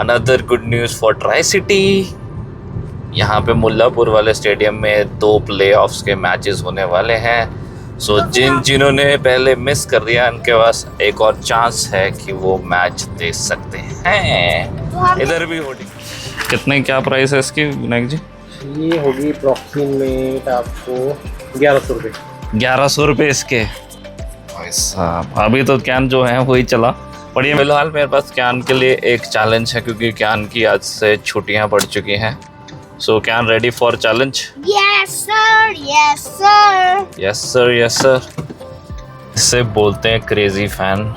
Another good news for tri city. यहाँ पे मुल्लापुर वाले स्टेडियम में 2 प्लेऑफ्स के मैचेस होने वाले हैं। सो जिन्होंने पहले मिस कर दिया उनके पास एक और चांस है कि वो मैच देख सकते हैं। इधर भी होगी। कितने क्या प्राइस है इसकी विनायक जी? ये होगी अप्रॉक्सीमेट आपको 1100 रुपये। 1100 रुपये इसके। भाई साहब अभी तो कैन जो है वही चला। पर ये फिलहाल मेरे पास कैन के लिए एक चैलेंज है क्योंकि कैन की आज से छुट्टियां पड़ चुकी हैं। So can ready for challenge? Yes sir, yes sir, yes sir, yes sir. इससे बोलते हैं क्रेजी फैन।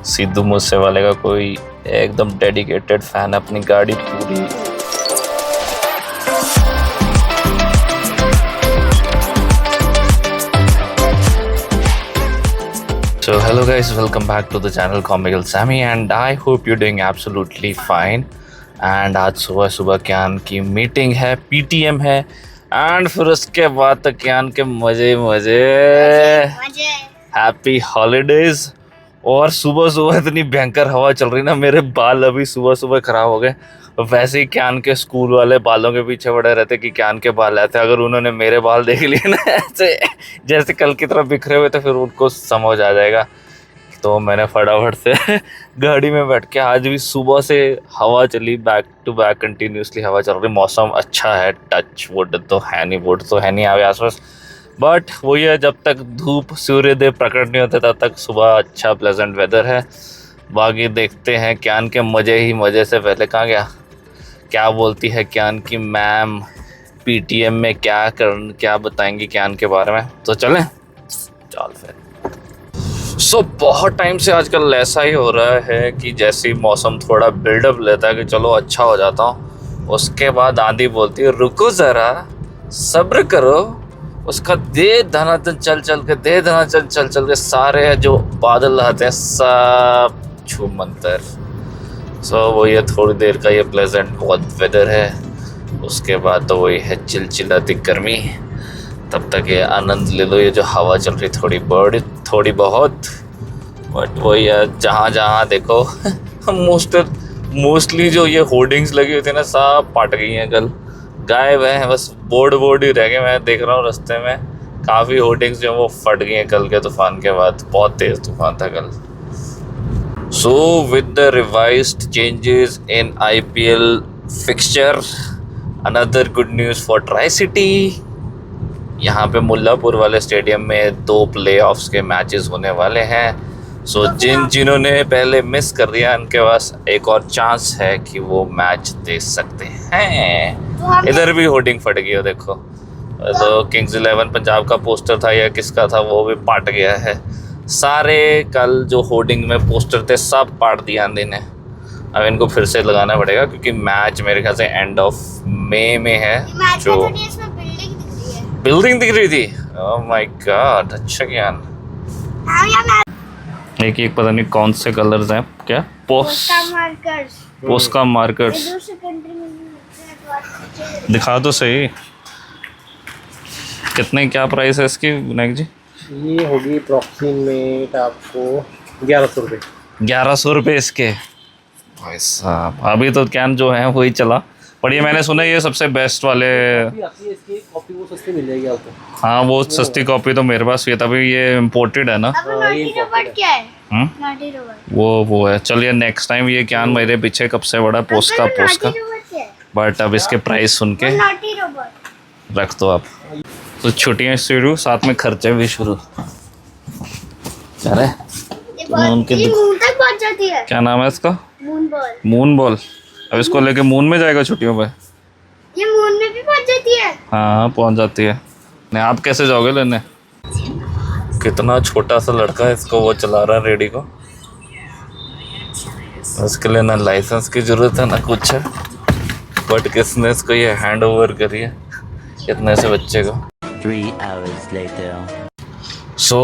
सिद्धू मूसेवाले का कोई एकदम डेडिकेटेड फैन, अपनी गाड़ी पूरी। So hello guys, welcome back to the channel Comical Sammy and I hope you're doing absolutely fine। and आज सुबह सुबह क्यान की मीटिंग है, पीटीएम है एंड फिर उसके बाद तो क्यान के मजे मजे। Happy holidays. और सुबह सुबह इतनी भयंकर हवा चल रही ना, मेरे बाल अभी सुबह सुबह खराब हो गए। वैसे ही क्यान के स्कूल वाले बालों के पीछे पड़े रहते कि क्यान के बाल आते। अगर उन्होंने मेरे बाल देख लिए ना ऐसे जैसे कल की तरह बिखरे हुए, तो फिर उनको समझ आ जाएगा। तो मैंने फटाफट से गाड़ी में बैठ के, आज भी सुबह से हवा चली, बैक टू बैक कंटिन्यूसली हवा चल रही। मौसम अच्छा है, टच वुड तो है नहीं, वुड तो है नहीं आगे आसपास, बट वही है, जब तक धूप सूर्योदय प्रकट नहीं होते तब तक सुबह अच्छा प्लेजेंट वेदर है। बाकी देखते हैं क्यान के मज़े ही मज़े से। पहले कहाँ गया, क्या बोलती है क्यान की मैम पीटीएम में, क्या बताएंगी क्यान के बारे में। तो चलें, चल फिर। सो बहुत टाइम से आजकल ऐसा ही हो रहा है कि जैसे ही मौसम थोड़ा बिल्डअप लेता है कि चलो अच्छा हो जाता हूँ, उसके बाद आंधी बोलती है रुको ज़रा, सब्र करो। उसका दे धनातन चल चल के सारे जो बादल रहते हैं सब छू मंतर। सो वही है, थोड़ी देर का ये प्लेजेंट बहुत वेदर है, उसके बाद तो वही है चिलचिलाती गर्मी। तब तक ये आनंद ले लो, ये जो हवा चल रही थोड़ी बहुत। बट वही है, जहाँ जहाँ देखो मोस्टली जो ये होर्डिंग्स लगी हुई थी ना, सब पट गई हैं, कल गायब हैं, बस बोर्ड ही रह गए। मैं देख रहा हूँ रास्ते में काफ़ी होर्डिंग्स जो वो फट गई हैं कल के तूफान के बाद। बहुत तेज़ तूफान था कल। So with the revised changes in IPL fixture, another good news for Tri City। यहाँ पे मुल्लापुर वाले स्टेडियम में 2 प्लेऑफ्स के मैचेस होने वाले हैं। सो जिन्होंने पहले मिस कर दिया उनके पास एक और चांस है कि वो मैच देख सकते हैं। इधर भी होर्डिंग फट गई हो देखो। तो किंग्स 11 पंजाब का पोस्टर था या किसका था, वो भी पाट गया है। सारे कल जो होर्डिंग में पोस्टर थे सब पाट दिया आंधी ने। अब इनको फिर से लगाना पड़ेगा क्योंकि मैच मेरे ख्याल से एंड ऑफ मई में है। जो बिल्डिंग दिख रही थी, ओह माय गॉड, अच्छा ज्ञान। एक पता नहीं कौन से कलर्स हैं, क्या पोस्का मार्कर्स दिखा दो सही। कितने क्या प्राइस है इसकी विनायक जी? ये होगी अप्रॉक्सीमेट आपको 1100 रुपये। 1100 रुपये इसके। भाई साहब अभी तो कैन जो है वही चला। पर ये मैंने सुना ये सबसे बेस्ट वाले इसकी कॉपी वो सस्ती मिल जाएगी आपको। हाँ वो सस्ती कॉपी तो मेरे पास भी है, तभी ये इम्पोर्टेड है ना। क्या है? वो है। चलिए नेक्स्ट टाइम ये कैन मेरे पीछे कब से बड़ा पोस्ट का, बट अब इसके प्राइस सुन के रख दो आप। तो छुट्टियाँ शुरू, साथ में खर्चे भी शुरू। अरे मून तक पहुंच जाती है। क्या नाम है इसका? Moon ball. अब इसको लेके मून में जाएगा छुट्टियों पे। ये मून में भी पहुंच जाती है। हाँ पहुंच जाती है। नहीं आप कैसे जाओगे लेने? कितना छोटा सा लड़का है, इसको वो चला रहा है रेडी को। उसके लिए ना लाइसेंस की जरूरत है ना कुछ है, बट किसने इसको ये हैंड ओवर करी है इतने से बच्चे को। 3 hours later। सो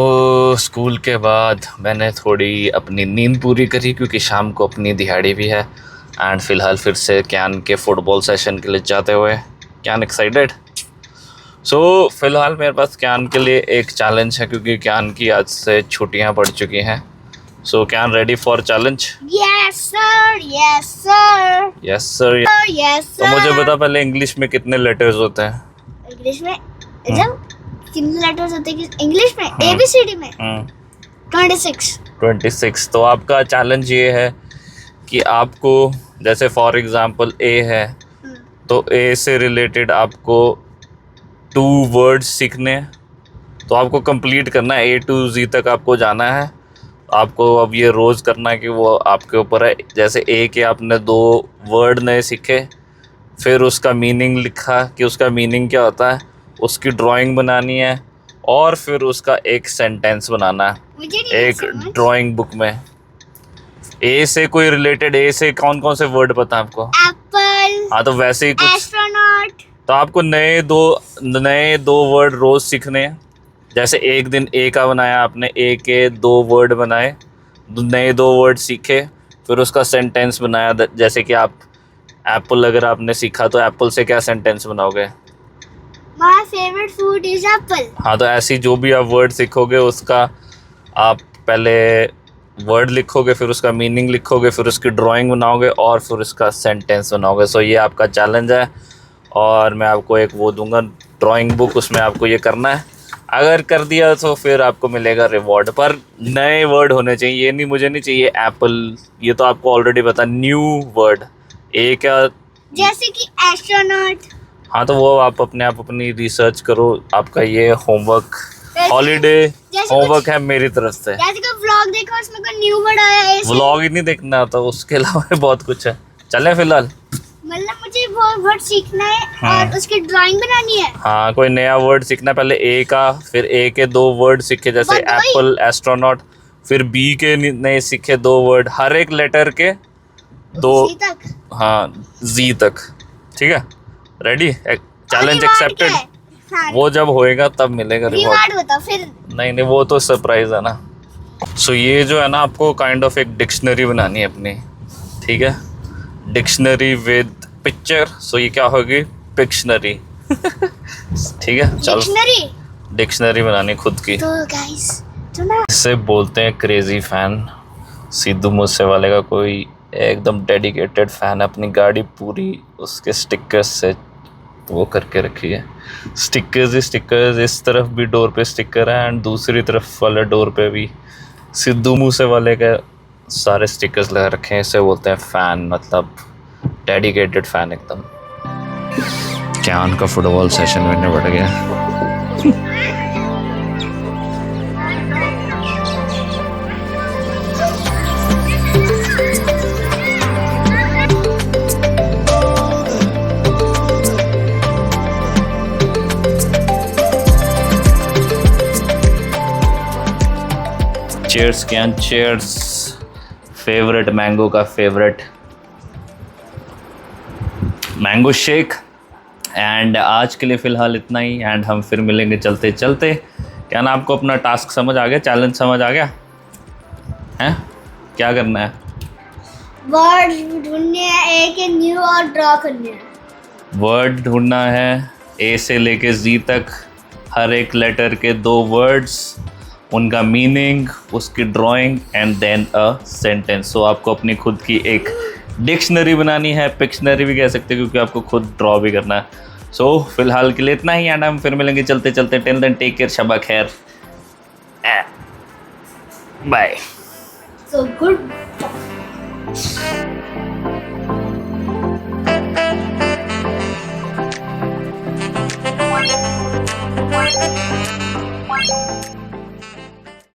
स्कूल के बाद मैंने थोड़ी अपनी नींद पूरी करी क्योंकि शाम को अपनी दिहाड़ी भी है। एंड फ़िलहाल फिर से कैन के फुटबॉल सेशन के लिए जाते हुए कैन एक्साइटेड। सो फ़िलहाल मेरे पास कैन के लिए एक चैलेंज है क्योंकि कैन की आज से छुट्टियां पड़ चुकी हैं। So Kyan, ready for challenge? Yes sir, yes sir, Yes sir. yes तो sir. मुझे बता पहले इंग्लिश में कितने लेटर्स होते हैं? इंग्लिश में जब कितने लेटर्स होते हैं इंग्लिश में? ABCD में 26. 26। तो आपका चैलेंज ये है कि आपको जैसे फॉर एग्जांपल ए है तो ए से रिलेटेड आपको 2 वर्ड्स सीखने हैं। तो आपको कंप्लीट करना है, A to Z तक आपको जाना है। आपको अब ये रोज़ करना है कि वो आपके ऊपर है। जैसे ए के आपने 2 वर्ड नए सीखे, फिर उसका मीनिंग लिखा कि उसका मीनिंग क्या होता है, उसकी ड्राइंग बनानी है और फिर उसका एक सेंटेंस बनाना है मुझे नहीं एक ड्राइंग बुक में। ए से कोई रिलेटेड, ए से कौन कौन से वर्ड पता है आपको? एप्पल, हाँ, तो वैसे ही कुछ। एस्ट्रोनॉट. तो आपको नए दो वर्ड रोज सीखने हैं। जैसे एक दिन ए का बनाया आपने, ए के 2 वर्ड बनाए, नए 2 वर्ड सीखे, फिर उसका सेंटेंस बनाया। जैसे कि आप एप्पल अगर आपने सीखा तो एप्पल से क्या सेंटेंस बनाओगे? My favourite food is Apple. हाँ, तो ऐसी जो भी आप वर्ड सीखोगे उसका आप पहले वर्ड लिखोगे, फिर उसका मीनिंग लिखोगे, फिर उसकी ड्राइंग बनाओगे और फिर उसका सेंटेंस बनाओगे। सो ये आपका चैलेंज है और मैं आपको एक वो दूंगा ड्राइंग बुक, उसमें आपको ये करना है। अगर कर दिया तो फिर आपको मिलेगा रिवॉर्ड, पर नए वर्ड होने चाहिए। ये नहीं, मुझे नहीं चाहिए एप्पल, ये तो आपको ऑलरेडी पता। न्यू वर्ड ए क्या? जैसे कि एस्ट्रोनॉट. हाँ, तो वो आप अपनी रिसर्च करो। आपका ये होमवर्क, हॉलीडे होमवर्क है मेरी तरफ से। जैसे कि व्लॉग देखो, उसमें कोई न्यू वर्ड आया है. व्लॉग ही नहीं देखना होता, उसके अलावा बहुत कुछ है। चलें फिलहाल? मतलब मुझे वो वर्ड सीखना है और उसकी ड्राइंग बनानी है. हाँ, कोई नया वर्ड सीखना। पहले ए का, फिर ए के 2 वर्ड सीखे, जैसे But वही- एप्पल, एस्ट्रोनॉट। फिर बी के नए सीखे 2 वर्ड, हर एक लेटर के 2। इसी तक. हाँ, जी तक। ठीक है, रेडी? Challenge accepted. वो जब होएगा तब मिलेगा रिवॉर्ड। रिवॉर्ड बताओ फिर. नहीं, वो तो सरप्राइज है ना। सो ये जो है ना, आपको काइंड ऑफ एक डिक्शनरी बनानी है अपनी। ठीक है, डिक्शनरी विद पिक्चर। सो ये क्या होगी? पिक्शनरी। ठीक है, चलो डिक्शनरी. डिक्शनरी बनानी खुद की। तो गाइस सुना. इससे बोलते हैं क्रेजी फैन। सिद्धू मूसेवाले का कोई एकदम डेडिकेटेड फैन है, अपनी गाड़ी पूरी उसके स्टिकर्स से वो करके रखी है। स्टिकर्स ही स्टिकर्स, इस तरफ भी डोर पे स्टिकर है एंड दूसरी तरफ वाले डोर पे भी सिद्धू मूसेवाले के सारे स्टिकर्स लगा रखे हैं। इसे बोलते हैं फैन, मतलब डेडिकेटेड फैन एकदम। क्या उनका फुटबॉल सेशन में बढ़ गया। Chairs can, chairs. Favourite mango का फेवरेट मैंगो शेक। एंड आज के लिए फ़िलहाल इतना ही, एंड हम फिर मिलेंगे चलते चलते। क्या ना, आपको अपना टास्क समझ आ गया? चैलेंज समझ आ गया हैं? क्या करना है? वर्ड ढूंढने हैं, ए के न्यू और ड्रॉ करने हैं. वर्ड ढूंढना है, ए से लेके जी तक, हर एक लेटर के 2 वर्ड्स, उनका मीनिंग, उसकी drawing and then a sentence. So आपको अपनी खुद की एक डिक्शनरी बनानी है, पिक्शनरी भी कह सकते हैं, क्योंकि आपको खुद ड्रॉ भी करना है। सो फिलहाल के लिए इतना ही, एंड हम फिर मिलेंगे चलते चलते। Till then take care, Shaba खैर, बाय। So good.